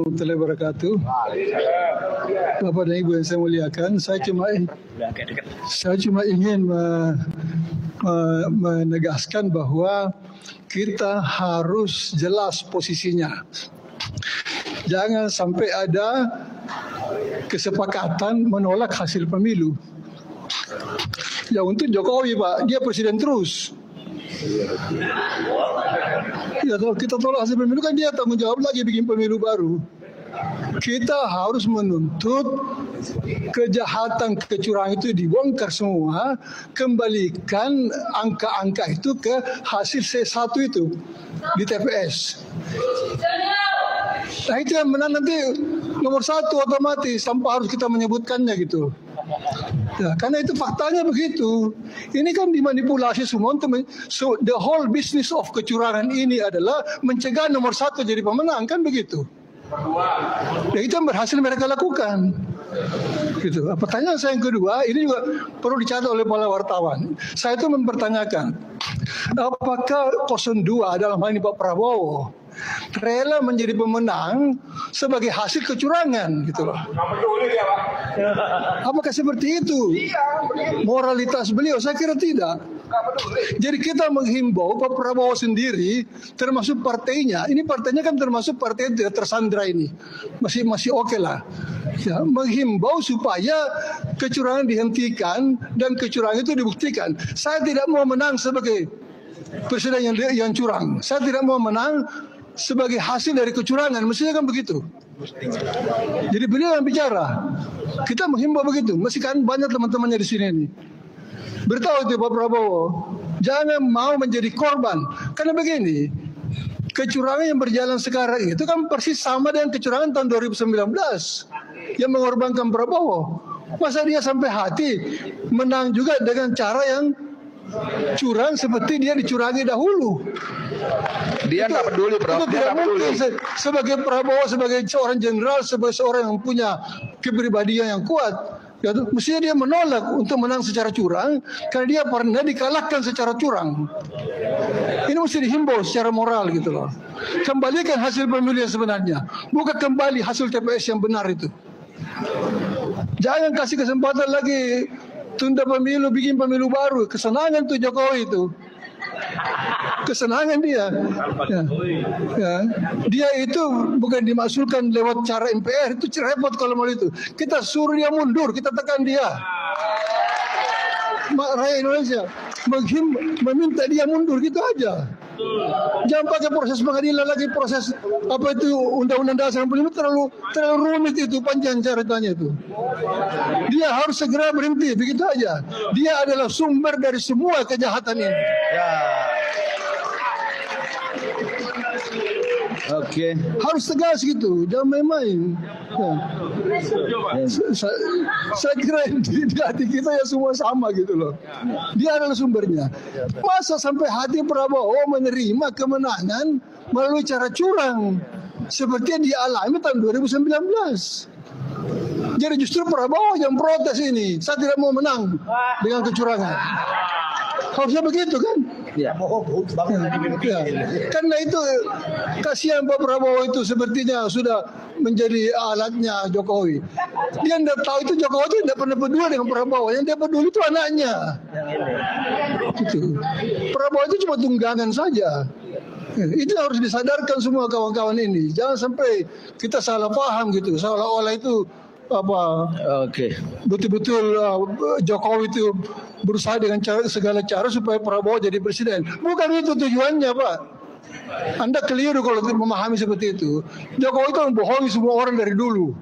warahmatullahi wabarakatuh. Bapak dan Ibu yang saya muliakan, saya cuma ingin menegaskan bahwa kita harus jelas posisinya. Jangan sampai ada kesepakatan menolak hasil pemilu. Ya untuk Jokowi Pak, dia presiden terus. Ya kalau kita tolak hasil pemilu kan dia tanggung jawab lagi bikin pemilu baru. Kita harus menuntut kejahatan kecurangan itu dibongkar semua, kembalikan angka-angka itu ke hasil C1 itu di TPS. Nah itu yang menang nanti nomor 1 otomatis tanpa harus kita menyebutkannya gitu. Ya, karena itu faktanya begitu. Ini kan dimanipulasi semua untuk so the whole business of kecurangan ini adalah mencegah nomor 1 jadi pemenang kan begitu. Ya itu yang berhasil mereka lakukan. Gitu. Pertanyaan saya yang kedua, ini juga perlu dicatat oleh para wartawan. Saya itu mempertanyakan, apakah 02 dalam hal ini Pak Prabowo rela menjadi pemenang sebagai hasil kecurangan gitu loh. Apakah seperti itu moralitas beliau? Saya kira tidak. Jadi kita menghimbau Pak Prabowo sendiri, termasuk partainya. Ini partainya kan termasuk partai yang tidak tersandra ini, masih oke lah. Ya, menghimbau supaya kecurangan dihentikan dan kecurangan itu dibuktikan. Saya tidak mau menang sebagai presiden yang curang. Saya tidak mau menang sebagai hasil dari kecurangan. Mestinya kan begitu. Jadi beliau yang bicara. Kita menghimbau begitu. Mesti kan banyak teman-temannya di sini nih. Beritahu itu Pak Prabowo, jangan mau menjadi korban. Karena begini, kecurangan yang berjalan sekarang itu kan persis sama dengan kecurangan tahun 2019 yang mengorbankan Prabowo. Masa dia sampai hati menang juga dengan cara yang curang seperti dia dicurangi dahulu. Dia nggak peduli, Prof. Itu tidak mungkin. Sebagai Prabowo, sebagai seorang jenderal, sebagai seorang yang punya kepribadian yang kuat, ya, mestinya dia menolak untuk menang secara curang karena dia pernah dikalahkan secara curang. Ini mesti dihimbau secara moral gitu loh. Kembalikan hasil pemilu yang sebenarnya, bukan kembali hasil TPS yang benar itu. Jangan kasih kesempatan lagi tunda pemilu, bikin pemilu baru. Kesenangan tuh Jokowi itu. Kesenangan dia. Ya. Dia itu bukan dimasukkan lewat cara MPR, itu repot kalau mau itu. Kita suruh dia mundur, kita tekan dia. Rakyat Indonesia meminta dia mundur gitu aja. Jangan pakai proses pengadilan lagi, proses apa itu Undang-Undang Dasar 45 terlalu rumit itu, panjang ceritanya itu. Dia harus segera berhenti, begitu aja. Dia adalah sumber dari semua kejahatan ini. Ya. Oke. Harus tegas gitu, jangan main-main. Ya. Saya kira di hati kita ya semua sama gitu loh. Dia adalah sumbernya. Masa sampai hati Prabowo menerima kemenangan melalui cara curang seperti yang dialami tahun 2019. Jadi justru Prabowo yang protes ini. Saya tidak mau menang dengan kecurangan. Harusnya begitu kan? Ya. Ya. Karena itu kasihan Pak Prabowo itu sepertinya sudah menjadi alatnya Jokowi. Dia tidak tahu itu Jokowi itu tidak pernah peduli dengan Prabowo. Yang dia peduli itu anaknya. Itu. Prabowo itu cuma tunggangan saja. Itu harus disadarkan semua kawan-kawan ini. Jangan sampai kita salah paham gitu. Seolah-olah itu betul-betul Jokowi itu berusaha dengan segala cara supaya Prabowo jadi presiden. Bukan itu tujuannya, Pak. Anda keliru kalau memahami seperti itu. Jokowi itu membohongi semua orang dari dulu.